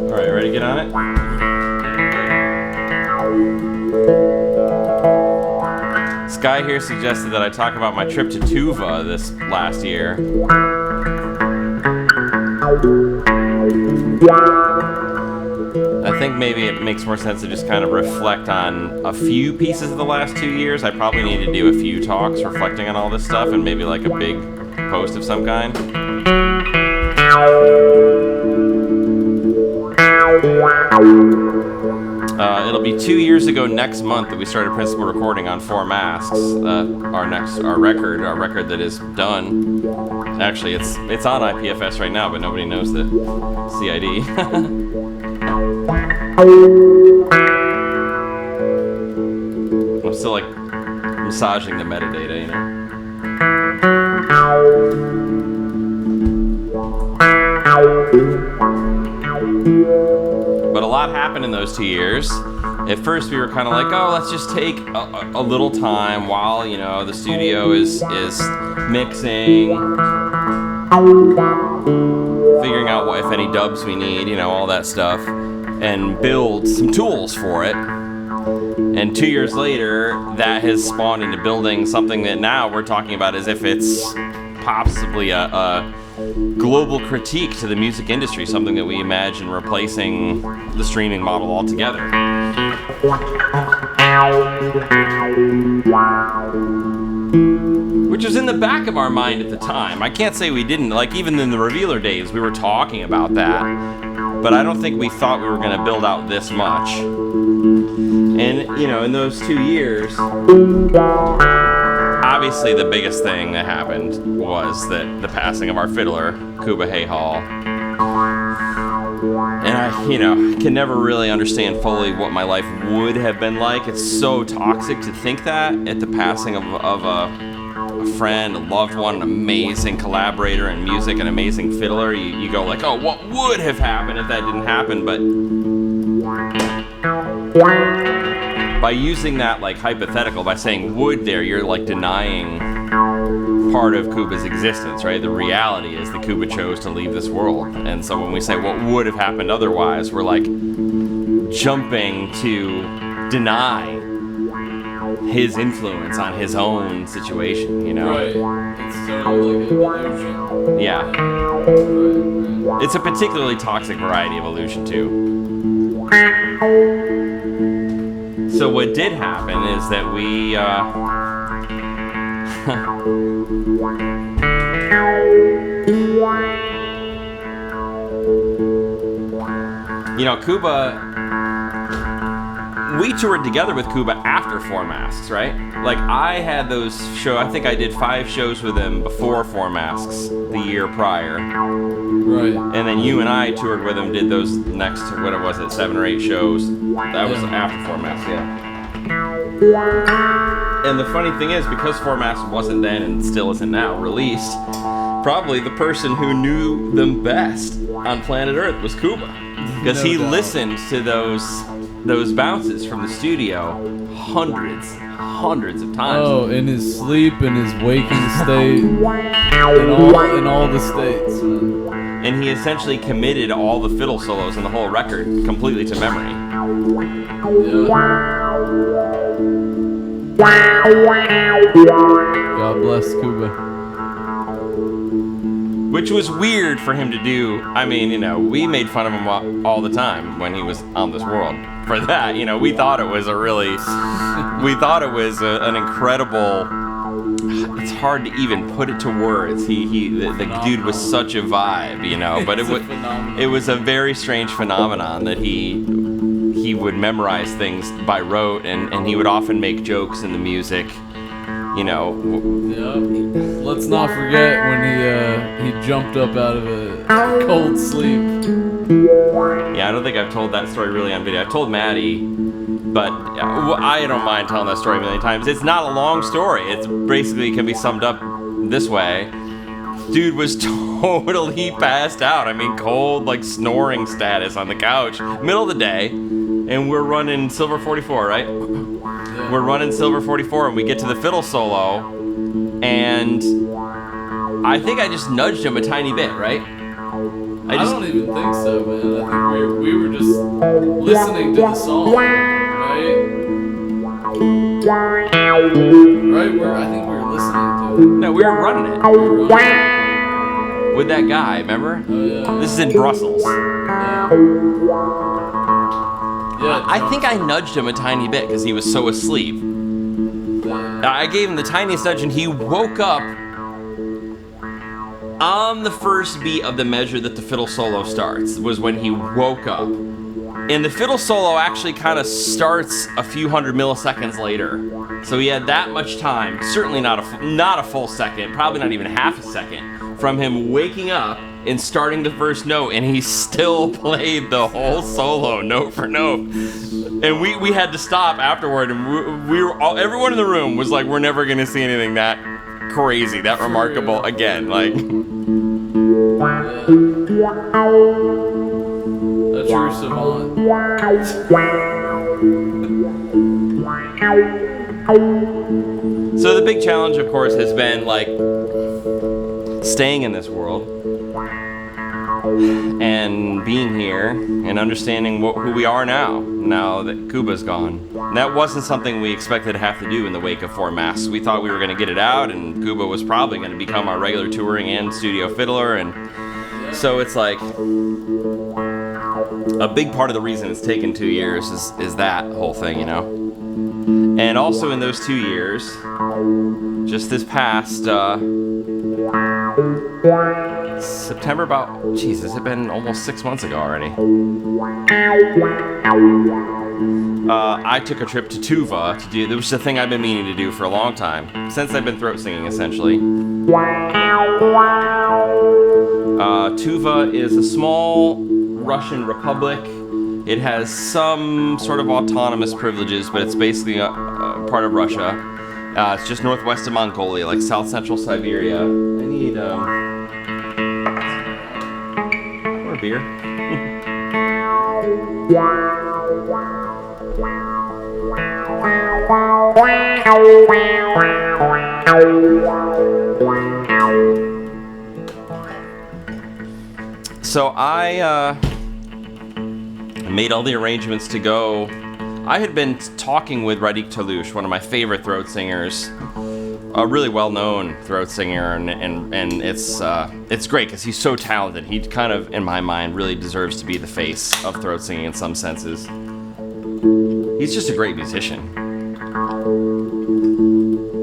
Alright, ready to get on it? This guy here suggested that I talk about my trip to Tuva this last year. I think maybe it makes more sense to just kind of reflect on a few pieces of the last 2 years. I probably need to do a few talks reflecting on all this stuff and maybe like a big post of some kind. It'll be 2 years ago next month that we started principal recording on Four Masks, our record that is done. Actually, it's on IPFS right now, but nobody knows the CID. I'm still like massaging the metadata, you know. But a lot happened in those 2 years. At first we were kind of like, oh, let's just take a little time while, you know, the studio is mixing, figuring out what, if any dubs we need, you know, all that stuff, and build some tools for it. And 2 years later, that has spawned into building something that now we're talking about as if it's possibly a global critique to the music industry, something that we imagine replacing the streaming model altogether. Which was in the back of our mind at the time. I can't say we didn't. Like, even in the Revealer days, we were talking about that. But I don't think we thought we were going to build out this much. And, you know, in those 2 years, obviously the biggest thing that happened was the passing of our fiddler, Kuba Hall. And I, you know, can never really understand fully what my life would have been like. It's so toxic to think that at the passing of a friend, a loved one, an amazing collaborator in music, an amazing fiddler. You go like, oh, what would have happened if that didn't happen? But by using that like hypothetical, by saying would there, you're like denying part of Kuba's existence, right? The reality is that Kuba chose to leave this world. And so when we say what would have happened otherwise, we're like jumping to deny his influence on his own situation, you know? Right. It's totally like an illusion. Yeah. Right. It's a particularly toxic variety of illusion, too. So what did happen is that we, you know, Kuba, we toured together with Kuba after Four Masks, right? Like, I had those shows, I think I did 5 shows with him before Four Masks the year prior. Right. And then you and I toured with him, did those next, what was it, 7 or 8 shows. That was after Four Masks, yeah. And the funny thing is, because Four Masks wasn't then and still isn't now released, probably the person who knew them best on planet Earth was Kuba. Because he listened to those bounces from the studio hundreds of times. Oh, in his sleep, in his waking state, in all the states. And he essentially committed all the fiddle solos in the whole record completely to memory. Yeah. God bless Kuba. Which was weird for him to do. I mean, you know, we made fun of him all the time when he was on this world. For that, you know, we thought it was an incredible. It's hard to even put it to words. The dude was such a vibe, you know. But it was a very strange phenomenon that he would memorize things by rote, and he would often make jokes in the music, you know. Yep. Let's not forget when he jumped up out of a cold sleep. Yeah, I don't think I've told that story really on video. I've told Maddie, but I don't mind telling that story a million times. It's not a long story. It's basically can be summed up this way. Dude was totally passed out. I mean, cold, like snoring status on the couch, middle of the day, and we're running Silver 44, right? Yeah. We're running Silver 44, and we get to the fiddle solo, and I think I just nudged him a tiny bit, right? I don't even think so, man. I think we were just listening to the song, right? Right? I think we were listening to it. No, we were running it. We were running it. With that guy, remember? Oh, yeah. This is in Brussels. Yeah, I think I nudged him a tiny bit because he was so asleep. I gave him the tiniest nudge and he woke up on the first beat of the measure that the fiddle solo starts, was when he woke up. And the fiddle solo actually kind of starts a few hundred milliseconds later. So he had that much time, certainly not a full second, probably not even half a second, from him waking up and starting the first note, and he still played the whole solo note for note. And we had to stop afterward, and we were all, everyone in the room was like, we're never gonna see anything that crazy, that remarkable again. Like, a true savant. so the big challenge, of course, has been like staying in this world and being here and understanding who we are now that Kuba's gone. And that wasn't something we expected to have to do in the wake of Four Masks. We thought we were going to get it out, and Kuba was probably going to become our regular touring and studio fiddler. And so it's like a big part of the reason it's taken 2 years is that whole thing, you know. And also in those 2 years, just this past September, has it been almost 6 months ago already? I took a trip to Tuva to do, which is a thing I've been meaning to do for a long time, since I've been throat singing, essentially. Tuva is a small Russian republic. It has some sort of autonomous privileges, but it's basically a part of Russia. It's just northwest of Mongolia, like south central Siberia. I need more beer. So I made all the arrangements to go. I had been talking with Radik Toulouche, one of my favorite throat singers, a really well-known throat singer, and it's great because he's so talented. He kind of, in my mind, really deserves to be the face of throat singing in some senses. He's just a great musician.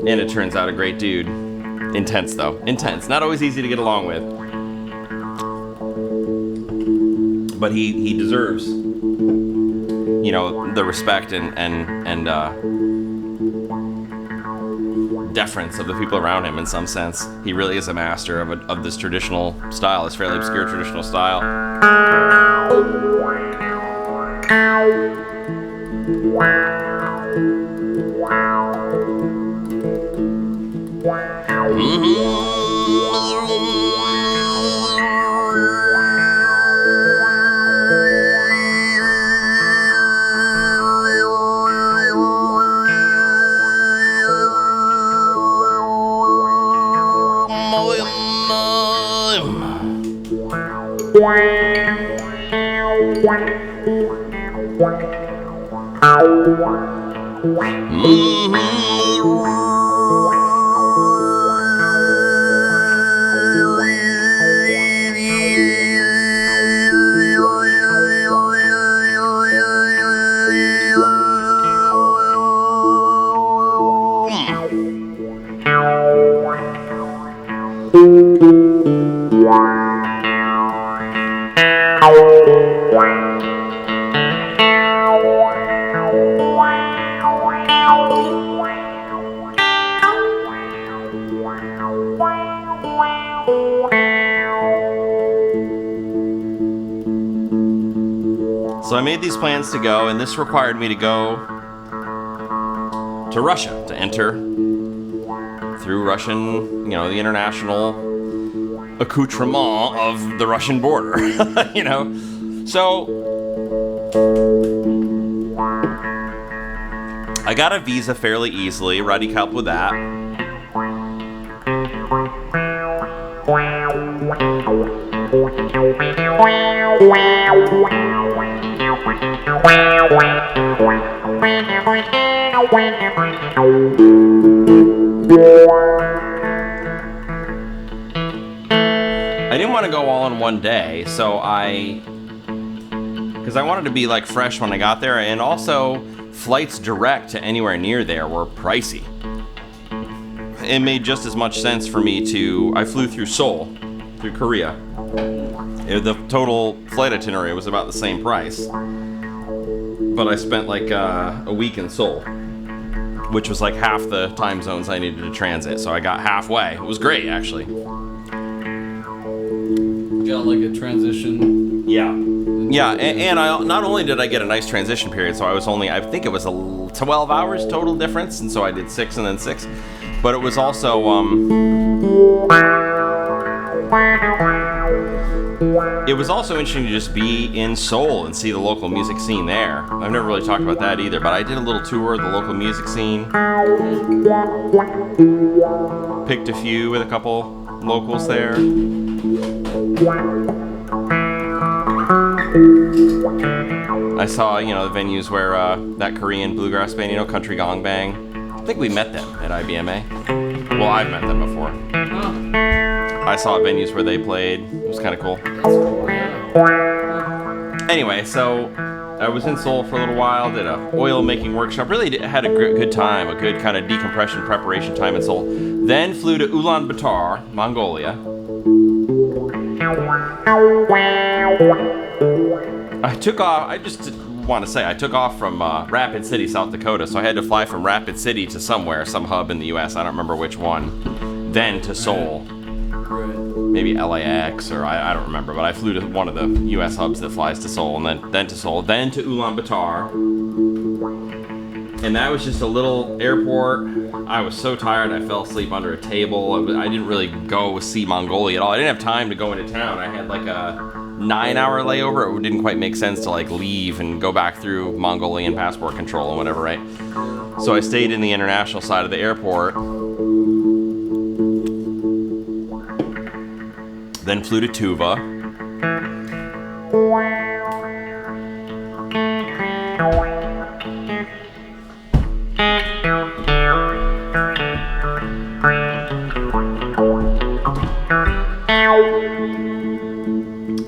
And it turns out a great dude. Intense, though. Intense. Not always easy to get along with. But he deserves, you know, the respect and deference of the people around him in some sense. He really is a master of this traditional style, this fairly obscure traditional style. So I made these plans to go, and this required me to go to Russia, to enter through Russian, you know, the international accoutrement of the Russian border, you know. So I got a visa fairly easily. Radik helped with that. I didn't want to go all in one day, so because I wanted to be like fresh when I got there, and also flights direct to anywhere near there were pricey. It made just as much sense for me I flew through Seoul, through Korea. The total flight itinerary was about the same price, but I spent like a week in Seoul, which was like half the time zones I needed to transit, so I got halfway. It was great, actually. Got like a transition. Yeah, and I not only did I get a nice transition period, so I think it was 12 hours total difference, and so I did 6 and then 6, but it was also interesting to just be in Seoul and see the local music scene there. I've never really talked about that either, but I did a little tour of the local music scene. Picked a few with a couple locals there. I saw, the venues where that Korean bluegrass band, Country Gong Bang. I think we met them at IBMA. Well, I've met them before. I saw venues where they played. It was kind of cool. Anyway, so I was in Seoul for a little while, did a oil making workshop. Really had a good time, a good kind of decompression preparation time in Seoul. Then flew to Ulaanbaatar, Mongolia. I took off from Rapid City, South Dakota, so I had to fly from Rapid City to some hub in the US, I don't remember which one, then to Seoul. Maybe LAX, or I don't remember, but I flew to one of the US hubs that flies to Seoul, and then to Seoul, then to Ulaanbaatar. And that was just a little airport. I was so tired, I fell asleep under a table. I didn't really go see Mongolia at all. I didn't have time to go into town. I had like a 9-hour layover. It didn't quite make sense to like leave and go back through Mongolian passport control and whatever, right? So I stayed in the international side of the airport. Then flew to Tuva.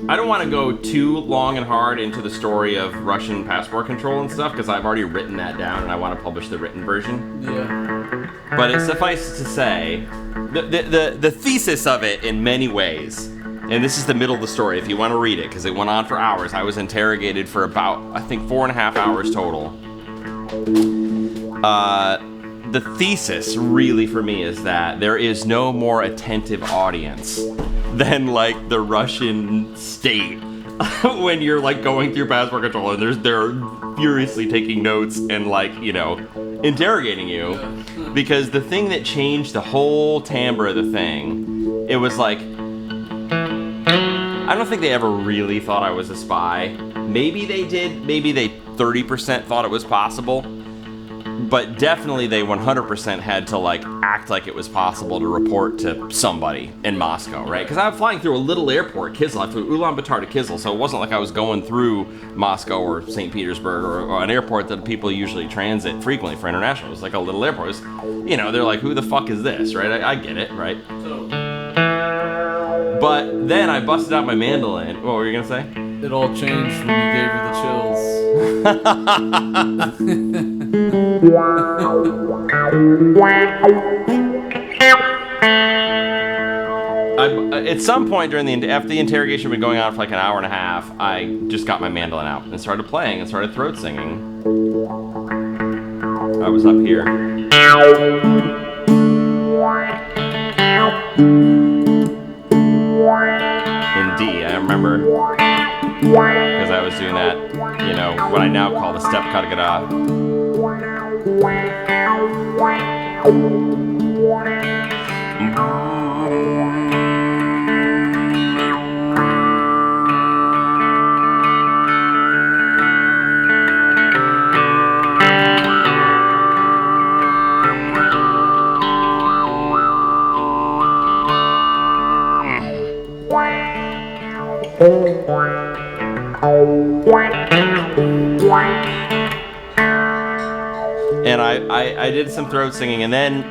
I don't want to go too long and hard into the story of Russian passport control and stuff, because I've already written that down and I want to publish the written version. Yeah. But it suffices to say, the thesis of it in many ways, and this is the middle of the story if you want to read it, because it went on for hours. I was interrogated for about, I think, 4.5 hours total. The thesis really for me is that there is no more attentive audience than like the Russian state when you're like going through passport control and they're furiously taking notes and like, interrogating you. Because the thing that changed the whole timbre of the thing, it was like, I don't think they ever really thought I was a spy. Maybe they did. Maybe they 30% thought it was possible. But definitely they 100% had to like act like it was possible to report to somebody in Moscow, right? Because I'm flying through a little airport, Kisel. I flew Ulaanbaatar to Kisel, so it wasn't like I was going through Moscow or St. Petersburg or an airport that people usually transit frequently for international. It was like a little airport. It was, they're like, who the fuck is this, right? I get it, right? But then I busted out my mandolin. What were you gonna say? It all changed when you gave her the chills. At some point after the interrogation had been going on for like an hour and a half, I just got my mandolin out and started playing and started throat singing. I was up here. In D, I remember, because I was doing that, what I now call the step kadagada. and I did some throat singing, and then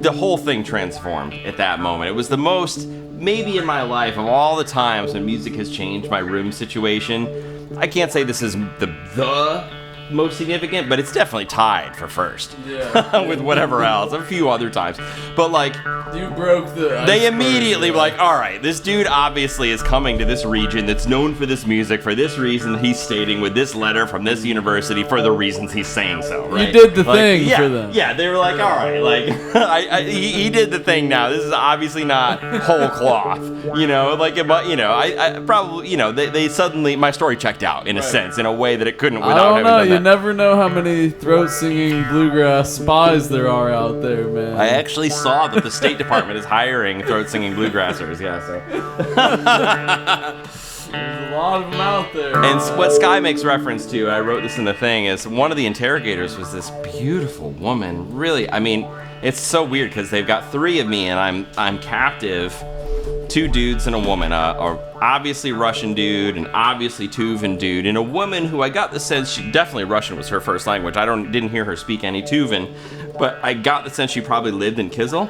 the whole thing transformed at that moment. It was the most, maybe in my life, of all the times when music has changed my room situation. I can't say this is the most significant, but it's definitely tied for first. Yeah. With whatever else, a few other times. But like, You broke the they iceberg, immediately yeah. were like, all right, this dude obviously is coming to this region that's known for this music for this reason. He's stating with this letter from this university for the reasons he's saying so, right? You did the Like, thing yeah, for them. Yeah, they were like, all right, like, he did the thing now. This is obviously not whole cloth, you know? Like, but, you know, I probably, you know, they suddenly, my story checked out in a sense, in a way that it couldn't I without don't having know. done You that. never know how many throat singing bluegrass spies there are out there, man. I actually saw that the State Department is hiring throat singing bluegrassers. Yeah, so. There's a lot of them out there. And what Sky makes reference to, I wrote this in the thing, is one of the interrogators was this beautiful woman. Really, I mean, it's so weird because they've got 3 of me and I'm captive. 2 dudes and a woman, a obviously Russian dude and obviously Tuvan dude, and a woman who I got the sense she definitely Russian was her first language. I didn't hear her speak any Tuvan, but I got the sense she probably lived in Kizil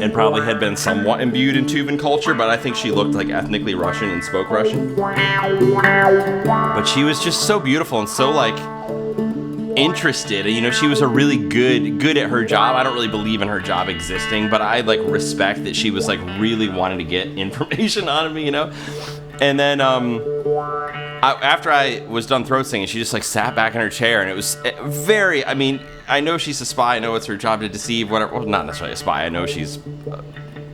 and probably had been somewhat imbued in Tuvan culture, but I think she looked like ethnically Russian and spoke Russian. But she was just so beautiful and so like interested. You know, she was a really good at her job. I don't really believe in her job existing, but I like respect that she was like really wanting to get information out of me, you know. And then after I was done throat singing, she just like sat back in her chair, and it was very, I mean, I know she's a spy. I know it's her job to deceive, whatever. Well, not necessarily a spy. I know she's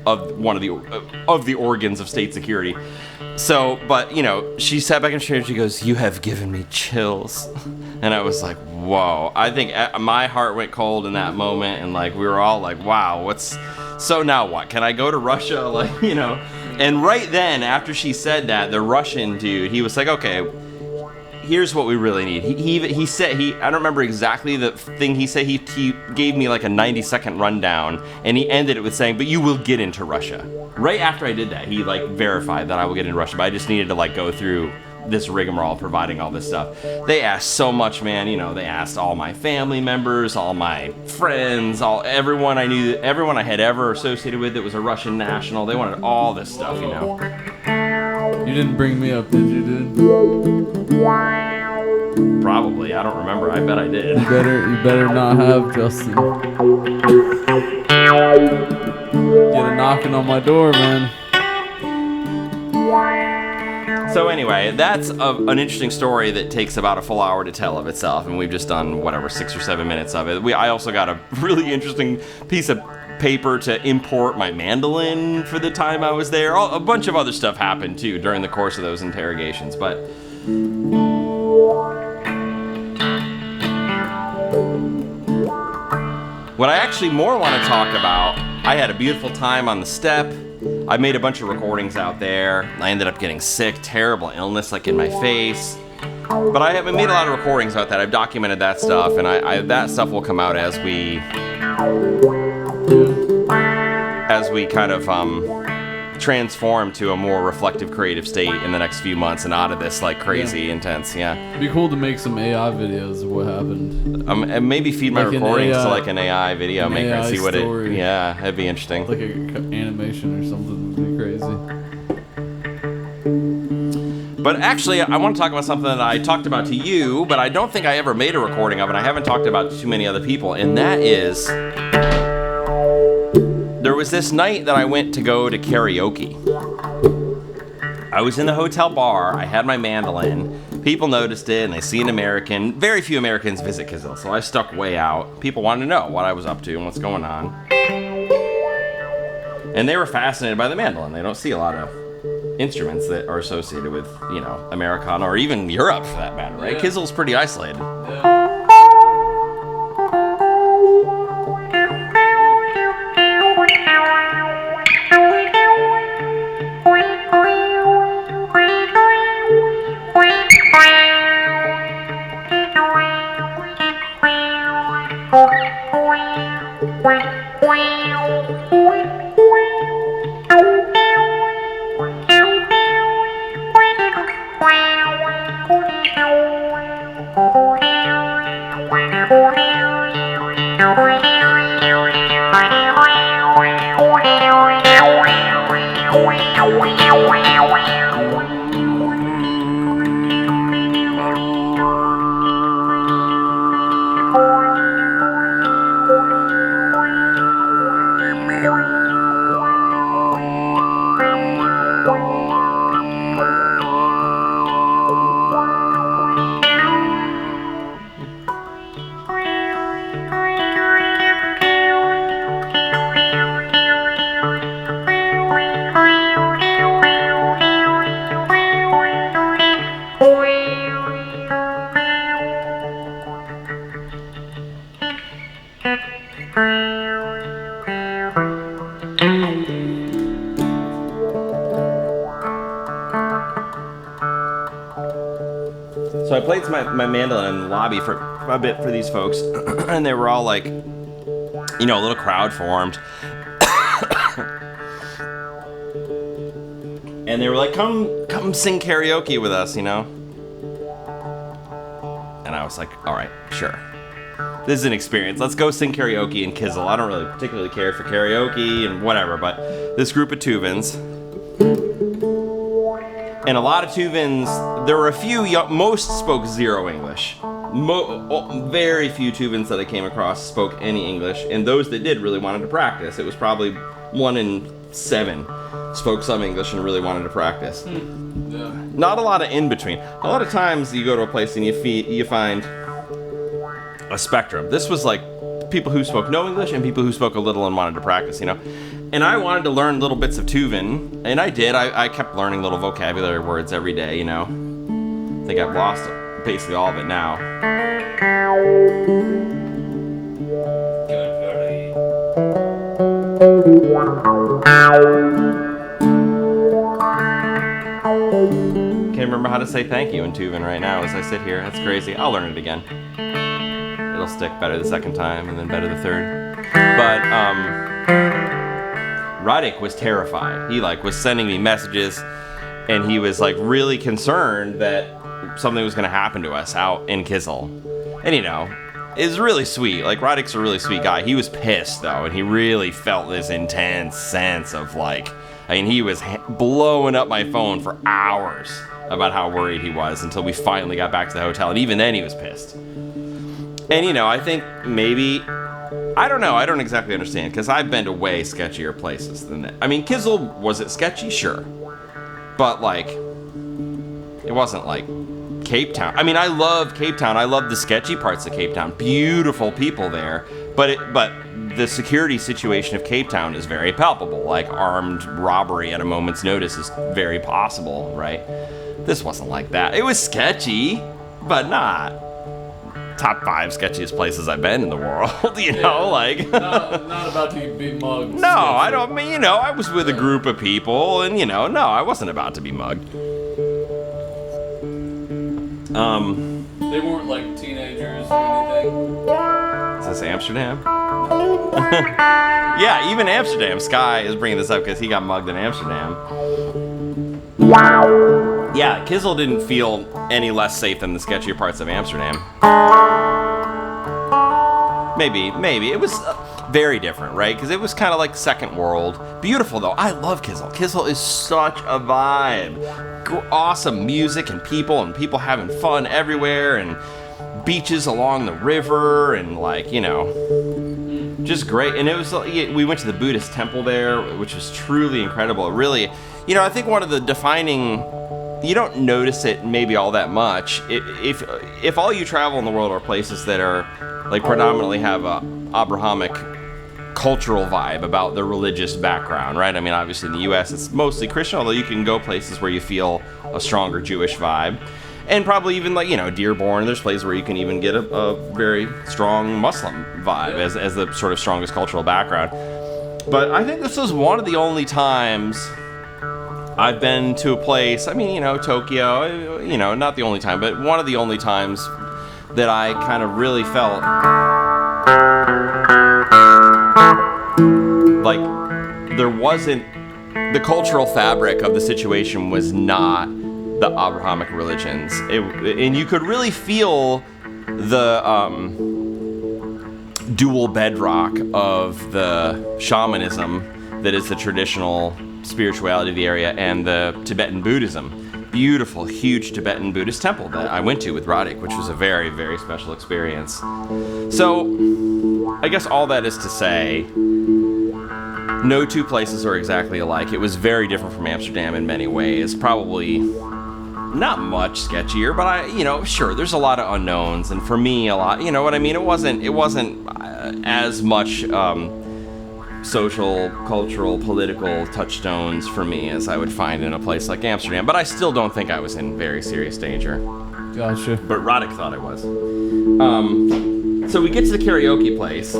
of one of the organs of state security. So, but you know, she sat back in her chair and she goes, "You have given me chills," and I was like, "Whoa!" I think my heart went cold in that moment, and like we were all like, "Wow, so now what? Can I go to Russia?" Like, you know. And right then, after she said that, the Russian dude, he was like, "Okay, here's what we really need." He said, I don't remember exactly the thing he said. He gave me like a 90-second rundown, and he ended it with saying, "But you will get into Russia." Right after I did that, he like verified that I will get into Russia, but I just needed to like go through this rigmarole providing all this stuff. They asked so much, man. You know, they asked all my family members, all my friends, everyone I knew, everyone I had ever associated with that was a Russian national. They wanted all this stuff, you know. You didn't bring me up, did you, dude? Probably. I don't remember. I bet I did. You better not have, Justin. Get a knocking on my door, man. So anyway, that's an interesting story that takes about a full hour to tell of itself, and we've just done whatever 6 or 7 minutes of it. I also got a really interesting piece of paper to import my mandolin for the time I was there. A bunch of other stuff happened too during the course of those interrogations, but what I actually more want to talk about, I had a beautiful time on the steppe. I made a bunch of recordings out there. I ended up getting sick, terrible illness like in my face. But I haven't made a lot of recordings about that. I've documented that stuff, and that stuff will come out as we kind of transform to a more reflective creative state in the next few months and out of this like crazy intense, yeah. It'd be cool to make some AI videos of what happened. And maybe feed my Like an recordings to AI like an AI video, make AI it see what story. it. Yeah, that'd be interesting. Like an animation or something would be crazy. But actually, I want to talk about something that I talked about to you, but I don't think I ever made a recording of, and I haven't talked about to too many other people, and that is, there was this night that I went to go to karaoke. I was in the hotel bar, I had my mandolin, people noticed it, and they see an American. Very few Americans visit Kizil, so I stuck way out. People wanted to know what I was up to and what's going on. And they were fascinated by the mandolin. They don't see a lot of instruments that are associated with, you know, Americana or even Europe for that matter, right? Yeah. Kizil's pretty isolated. Yeah. Wow. So I played my mandolin in the lobby for a bit for these folks, and they were all like, a little crowd formed. And they were like, come sing karaoke with us, And I was like, all right, sure. This is an experience. Let's go sing karaoke in Kizzle. I don't really particularly care for karaoke and whatever, but this group of Tuvans, and a lot of Tuvans, there were a few, most spoke zero English. Very few Tuvans that I came across spoke any English, and those that did really wanted to practice. It was probably 1 in 7 spoke some English and really wanted to practice. Yeah. Not a lot of in between. A lot of times you go to a place and you find a spectrum. This was like people who spoke no English and people who spoke a little and wanted to practice, And I wanted to learn little bits of Tuvan, and I did. I kept learning little vocabulary words every day, I think I've lost basically all of it now. Can't remember how to say thank you in Tuvan right now as I sit here. That's crazy. I'll learn it again. It'll stick better the second time and then better the third. But, Radek was terrified. He was sending me messages, and he was really concerned that something was going to happen to us out in Kizzle. And it's really sweet. Radek's a really sweet guy. He was pissed though, and he really felt this intense sense of he was blowing up my phone for hours about how worried he was until we finally got back to the hotel, and even then he was pissed. And I think maybe, I don't know, I don't exactly understand, because I've been to way sketchier places than that. I mean, Kizzle, was it sketchy? Sure. But, it wasn't Cape Town. I mean, I love Cape Town. I love the sketchy parts of Cape Town. Beautiful people there. But the security situation of Cape Town is very palpable. Armed robbery at a moment's notice is very possible, right? This wasn't like that. It was sketchy, but not top 5 sketchiest places I've been in the world, Not about to be mugged. No, I don't mean, I was with a group of people, and, no, I wasn't about to be mugged. They weren't teenagers or anything. Is this Amsterdam? Yeah, even Amsterdam. Sky is bringing this up because he got mugged in Amsterdam. Yeah, Kizzle didn't feel any less safe than the sketchier parts of Amsterdam. Maybe. It was very different, right? Because it was kind of second world. Beautiful, though. I love Kizzle. Kizzle is such a vibe. Awesome music and people having fun everywhere, and beaches along the river, and just great. And it was, we went to the Buddhist temple there, which was truly incredible. It really, I think one of the defining, you don't notice it maybe all that much. If all you travel in the world are places that are predominantly have a Abrahamic cultural vibe about their religious background, right? I mean, obviously in the US it's mostly Christian, although you can go places where you feel a stronger Jewish vibe. And probably even Dearborn, there's places where you can even get a very strong Muslim vibe as the sort of strongest cultural background. But I think this was one of the only times I've been to a place, Tokyo, not the only time, but one of the only times that I kind of really felt there wasn't, the cultural fabric of the situation was not the Abrahamic religions. And you could really feel the dual bedrock of the shamanism that is the traditional spirituality of the area and the Tibetan Buddhism. Beautiful, huge Tibetan Buddhist temple that I went to with Roddick, which was a very, very special experience. So, I guess all that is to say, no two places are exactly alike. It was very different from Amsterdam in many ways. Probably not much sketchier, but sure, there's a lot of unknowns, and for me, a lot, you know what I mean? It wasn't as much social, cultural, political touchstones for me as I would find in a place like Amsterdam, but I still don't think I was in very serious danger. Gotcha. But Roddick thought I was. So we get to the karaoke place.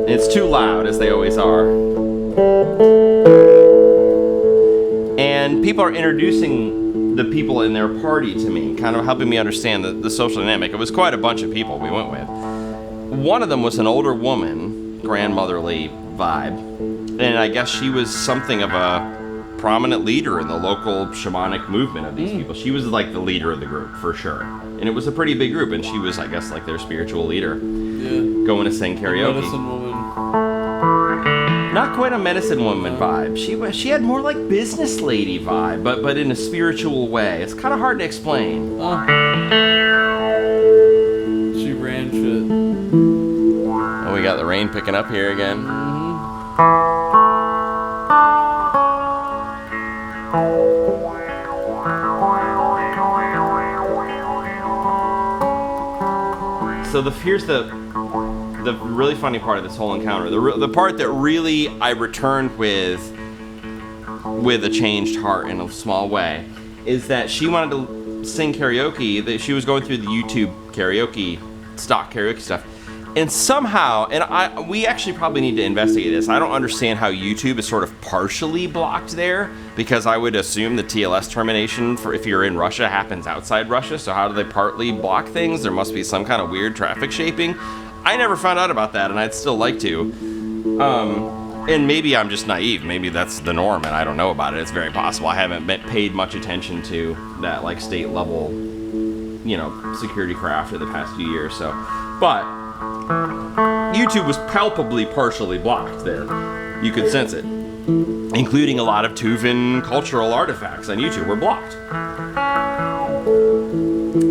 It's too loud, as they always are. And people are introducing the people in their party to me, kind of helping me understand the social dynamic. It was quite a bunch of people we went with. One of them was an older woman, grandmotherly vibe, and I guess she was something of a prominent leader in the local shamanic movement of these people. She was like the leader of the group, for sure. And it was a pretty big group, and she was, I guess, like their spiritual leader. Yeah. Going to sing karaoke. Medicine woman. Not quite a medicine woman vibe. She had more like business lady vibe, but in a spiritual way. It's kind of hard to explain. She ran shit. Oh, we got the rain picking up here again. So here's the really funny part of this whole encounter. The part that really I returned with a changed heart in a small way is that she wanted to sing karaoke. That she was going through the YouTube karaoke, stock karaoke stuff. And somehow, we actually probably need to investigate this. I don't understand how YouTube is sort of partially blocked there, because I would assume the TLS termination for if you're in Russia happens outside Russia. So how do they partly block things? There must be some kind of weird traffic shaping. I never found out about that, and I'd still like to. And maybe I'm just naive. Maybe that's the norm, and I don't know about it. It's very possible. I haven't paid much attention to that like state level, security craft in the past few years. So, but YouTube was palpably partially blocked there. You could sense it. Including a lot of Tuvan cultural artifacts on YouTube were blocked.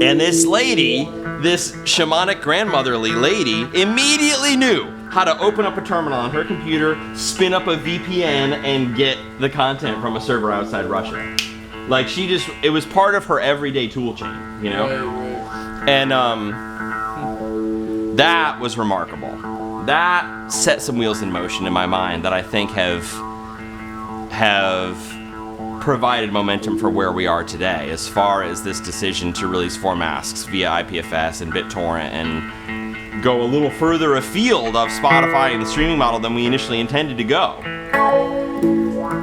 And this lady, this shamanic grandmotherly lady, immediately knew how to open up a terminal on her computer, spin up a VPN, and get the content from a server outside Russia. Like, it was part of her everyday tool chain, Right. And, that was remarkable. That set some wheels in motion in my mind that I think have provided momentum for where we are today as far as this decision to release 4 masks via IPFS and BitTorrent and go a little further afield of Spotify and the streaming model than we initially intended to go.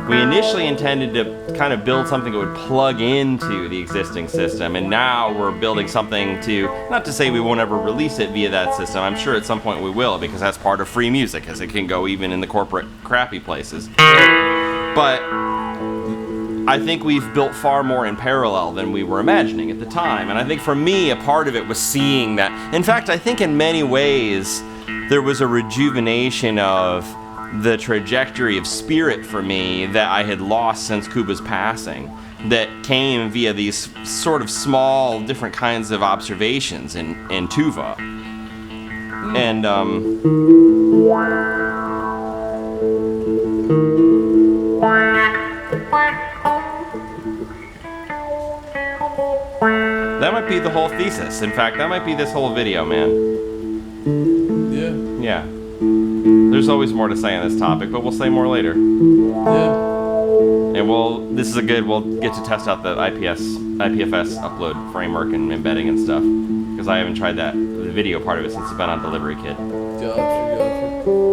We initially intended to kind of build something that would plug into the existing system, and now we're building something not to say we won't ever release it via that system. I'm sure at some point we will, because that's part of free music, as it can go even in the corporate crappy places. But I think we've built far more in parallel than we were imagining at the time, and I think for me a part of it was seeing that. In fact, I think in many ways there was a rejuvenation of the trajectory of spirit for me that I had lost since Kuba's passing, that came via these sort of small, different kinds of observations in Tuva. And, that might be the whole thesis. In fact, that might be this whole video, man. Yeah. There's always more to say on this topic, but we'll say more later. Yeah. And we'll get to test out the IPFS upload framework and embedding and stuff, because I haven't tried the video part of it since it's been on Delivery Kit. Gotcha. Okay, cool.